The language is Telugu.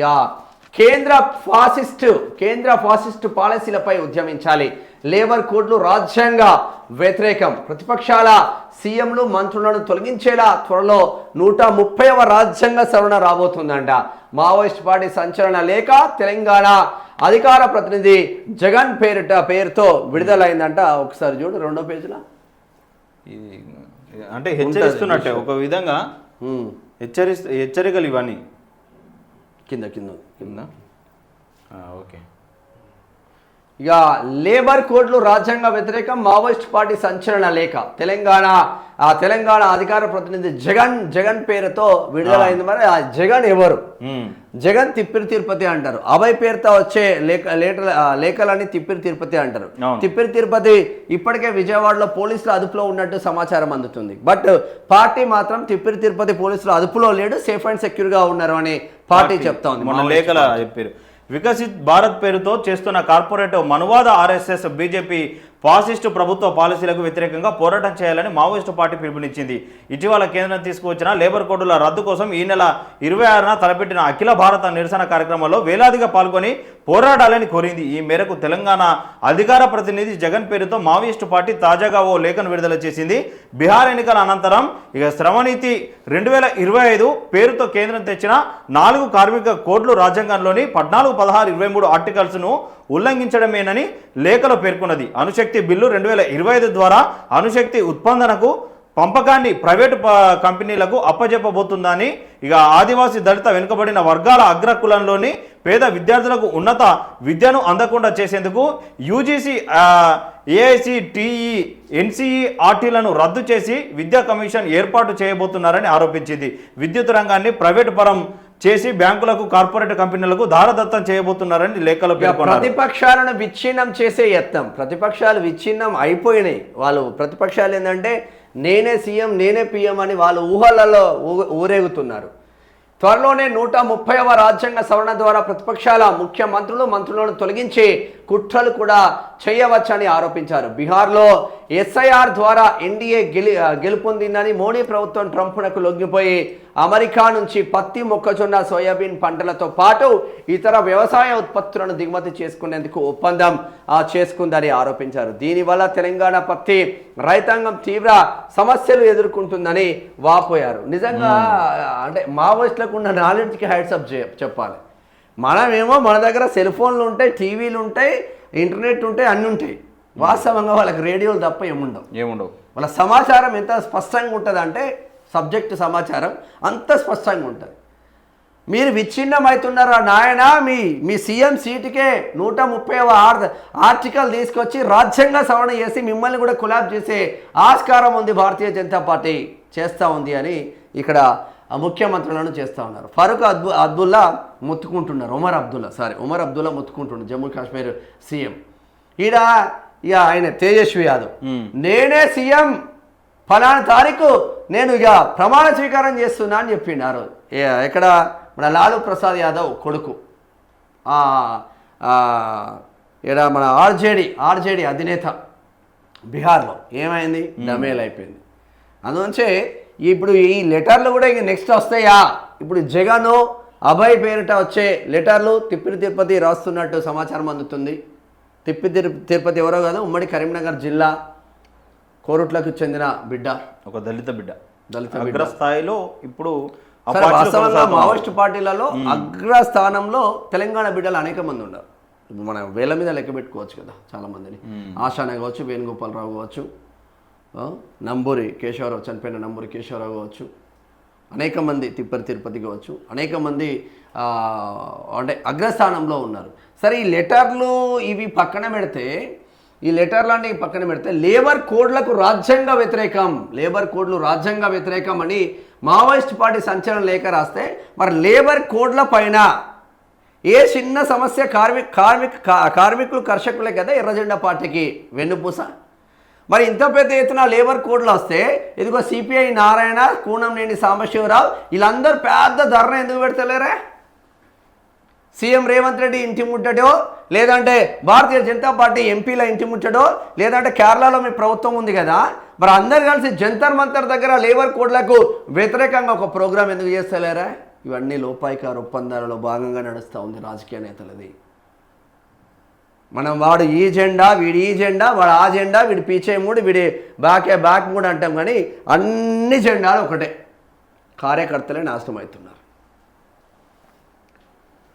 యా కేంద్ర ఫాసిస్టు పాలసీలపై ఉద్యమించాలి. లేబర్ కోడ్లు రాజ్యాంగ వ్యతిరేకం. ప్రతిపక్షాల సీఎంలు మంత్రులను తొలగించేలా త్వరలో 130వ రాజ్యాంగ సవరణ రాబోతుందంట. మావోయిస్ట్ పార్టీ సంచలన లేఖ తెలంగాణ అధికార ప్రతినిధి జగన్ పేరుతో విడుదలైందంట. ఒకసారి చూడు రెండో పేజీలో. అంటే హెచ్చరిస్తున్నట్టే ఒక విధంగా హెచ్చరికలు ఇవన్నీ కింద కింద కింద ఓకే. ఇక లేబర్ కోడ్లు రాజ్యాంగ వ్యతిరేకం, మావోయిస్ట్ పార్టీ సంచలన లేఖ తెలంగాణ అధికార ప్రతినిధి జగన్ పేరుతో విడుదలైంది. మరి ఆ జగన్ ఎవరు? జగన్ తిప్పిరి తిరుపతి అంటారు. అభయ్ పేరుతో వచ్చే లేఖలని తిప్పిరి తిరుపతి అంటారు. తిప్పిరి తిరుపతి ఇప్పటికే విజయవాడలో పోలీసులు అదుపులో ఉన్నట్టు సమాచారం అందుతుంది. బట్ పార్టీ మాత్రం తిప్పిరి తిరుపతి పోలీసులు అదుపులో లేడు, సేఫ్ అండ్ సెక్యూర్ గా ఉన్నారు అని పార్టీ చెప్తా ఉంది. మన లేఖల చెప్పారు. వికసిత్ భారత్ పేరుతో చేస్తున్న కార్పొరేట్ మనువాద ఆర్ఎస్ఎస్ బీజేపీ ఫాసిస్టు ప్రభుత్వ పాలసీలకు వ్యతిరేకంగా పోరాటం చేయాలని మావోయిస్టు పార్టీ పిలుపునిచ్చింది. ఇటీవల కేంద్రం తీసుకువచ్చిన లేబర్ కోడ్ల రద్దు కోసం ఈ నెల 26న తలపెట్టిన అఖిల భారత నిరసన కార్యక్రమంలో వేలాదిగా పాల్గొని పోరాడాలని కోరింది. ఈ మేరకు తెలంగాణ అధికార ప్రతినిధి జగన్ పేరుతో మావోయిస్టు పార్టీ తాజాగా ఓ లేఖను విడుదల చేసింది. బీహార్ ఎన్నికల అనంతరం శ్రమనీతి 2025 పేరుతో కేంద్రం తెచ్చిన 4 కార్మిక కోడ్లు రాజ్యాంగంలోని 14, 16, 23 ఆర్టికల్స్ను ఉల్లంఘించడమేనని లేఖలో పేర్కొన్నది. అణుశక్తి బిల్లు 2025 ద్వారా అణుశక్తి ఉత్పాదనకు పంపకాన్ని ప్రైవేటు కంపెనీలకు అప్పజెప్పబోతుందని, ఇక ఆదివాసీ దళిత వెనుకబడిన వర్గాల అగ్రకులంలోని పేద విద్యార్థులకు ఉన్నత విద్యను అందకుండా చేసేందుకు యూజీసీ, ఏఐసిటిఈ, ఎన్సీఈఆర్టీలను రద్దు చేసి విద్యా కమిషన్ ఏర్పాటు చేయబోతున్నారని ఆరోపించింది. విద్యుత్ రంగాన్ని ప్రైవేటు పరం చేసి బ్యాంకులకు, కార్పొరేట్ కంపెనీలకు దారదత్తం చేయబోతున్నారని లేఖలో పేర్కొన్నారు. ప్రతిపక్షాలను విచ్ఛిన్నం చేసే యత్నం. ప్రతిపక్షాలు విచ్ఛిన్నం అయిపోయినాయి. వాళ్ళు ప్రతిపక్షాలు ఏంటంటే నేనే సీఎం, నేనే పీఎం అని వాళ్ళు ఊహలలో ఊరేగుతున్నారు. త్వరలోనే 130వ రాజ్యాంగ సవరణ ద్వారా ప్రతిపక్షాల మంత్రులను తొలగించే కుట్రలు కూడా చేయవచ్చని ఆరోపించారు. బీహార్లో ఎస్ఐఆర్ ద్వారా ఎన్డీఏ గెలుపొందిందని మోడీ ప్రభుత్వం ట్రంప్నకు లొంగిపోయి అమెరికా నుంచి పత్తి, మొక్కజొన్న, సోయాబీన్ పంటలతో పాటు ఇతర వ్యవసాయ ఉత్పత్తులను దిగుమతి చేసుకునేందుకు ఒప్పందం చేసుకుందని ఆరోపించారు. దీనివల్ల తెలంగాణ పత్తి రైతాంగం తీవ్ర సమస్యలు ఎదుర్కొంటుందని వాపోయారు. నిజంగా అంటే మావోయిస్టులకు ఉన్న నాలెడ్జ్కి హ్యాట్స్ అప్ చెప్పాలి. మనమేమో మన దగ్గర సెల్ ఫోన్లు ఉంటాయి, టీవీలు ఉంటాయి, ఇంటర్నెట్ ఉంటాయి, అన్నీ ఉంటాయి. వాస్తవంగా వాళ్ళకి రేడియోలు తప్ప ఏముండవు. వాళ్ళ సమాచారం ఎంత స్పష్టంగా ఉంటుంది అంటే సబ్జెక్టు సమాచారం అంత స్పష్టంగా ఉంటుంది. మీరు విచ్ఛిన్నమవుతున్నారా నాయన? మీ సీఎం సీటుకే 130వ ఆర్టికల్ తీసుకొచ్చి రాజ్యాంగ సవరణ చేసి మిమ్మల్ని కూడా కొలాబ్ చేసే ఆస్కారం ఉంది భారతీయ జనతా పార్టీ చేస్తూ ఉంది అని ఇక్కడ ముఖ్యమంత్రులను చేస్తూ ఉన్నారు. ఫరూక్ అబ్దుల్లా మొత్తుకుంటున్నారు. ఉమర్ అబ్దుల్లా మొత్తుకుంటున్నారు, జమ్మూ కాశ్మీర్ సీఎం. ఇక ఆయన తేజస్వి యాదవ్ నేనే సీఎం, ఫలానా తారీఖు నేను ఇక ప్రమాణ స్వీకారం చేస్తున్నా అని చెప్పిండు ఆ రోజు. ఇక్కడ మన లాలూ ప్రసాద్ యాదవ్ కొడుకు, ఇక్కడ మన ఆర్జేడీ అధినేత బీహార్లో ఏమైంది? డమేల్ అయిపోయింది. అందువచ్చే ఇప్పుడు ఈ లెటర్లు కూడా ఇక నెక్స్ట్ వస్తాయా? ఇప్పుడు జగన్, అభయ్ పేరిట వచ్చే లెటర్లు తిప్పిరి తిరుపతి రాస్తున్నట్టు సమాచారం అందుతుంది. తిరుపతి ఎవరో కాదు, ఉమ్మడి కరీంనగర్ జిల్లా కోరుట్లకు చెందిన బిడ్డ, ఒక దళిత బిడ్డ అగ్రస్థాయిలో. ఇప్పుడు వాస్తవంగా మావోయిస్టు పార్టీలలో అగ్రస్థానంలో తెలంగాణ బిడ్డలు అనేక మంది ఉన్నారు. ఇప్పుడు మనం వేల మీద లెక్క పెట్టుకోవచ్చు కదా చాలా మందిని. ఆశాన కావచ్చు, వేణుగోపాలరావు కావచ్చు, నంబూరి కేశవరావు, చనిపోయిన నంబూరి కేశవరావు కావచ్చు, అనేక మంది తిరుపతి కావచ్చు, అనేక మంది అంటే అగ్రస్థానంలో ఉన్నారు. సరే, ఈ లెటర్లు ఇవి పక్కన పెడితే, లేబర్ కోడ్లకు రాజ్యాంగ వ్యతిరేకం అని మావోయిస్ట్ పార్టీ సంచలన లేఖ రాస్తే, మరి లేబర్ కోడ్ల పైన ఏ చిన్న సమస్య కార్మికులు కర్షకులే కదా ఎర్రజెండా పార్టీకి వెన్నుపూస. మరి ఇంత పెద్ద ఎత్తున లేబర్ కోడ్లు వస్తే ఇదిగో సిపిఐ నారాయణ, కూనంనేని సాంబశివరావు వీళ్ళందరూ పెద్ద ధర్నా ఎందుకు పెడతలేరే? సీఎం రేవంత్ రెడ్డి ఇంటి ముట్టడో, లేదంటే భారతీయ జనతా పార్టీ ఎంపీల ఇంటి ముట్టడో, లేదంటే కేరళలో మీ ప్రభుత్వం ఉంది కదా, మరి అందరు కలిసి జంతర్ మంతర్ దగ్గర లేబర్ కోడ్లకు వ్యతిరేకంగా ఒక ప్రోగ్రాం ఎందుకు చేస్తలేరా? ఇవన్నీ లోపాయికార ఒప్పందాలలో భాగంగా నడుస్తూ ఉంది రాజకీయ నేతలది. మనం వాడు ఈ జెండా, వీడి ఈ జెండా, వాడు ఆ జెండా, వీడి పీచే మూడు, వీడి బ్యాక్ మూడు అంటాం, కానీ అన్ని జెండాలు ఒకటే. కార్యకర్తలే నాశనం అవుతున్నారు.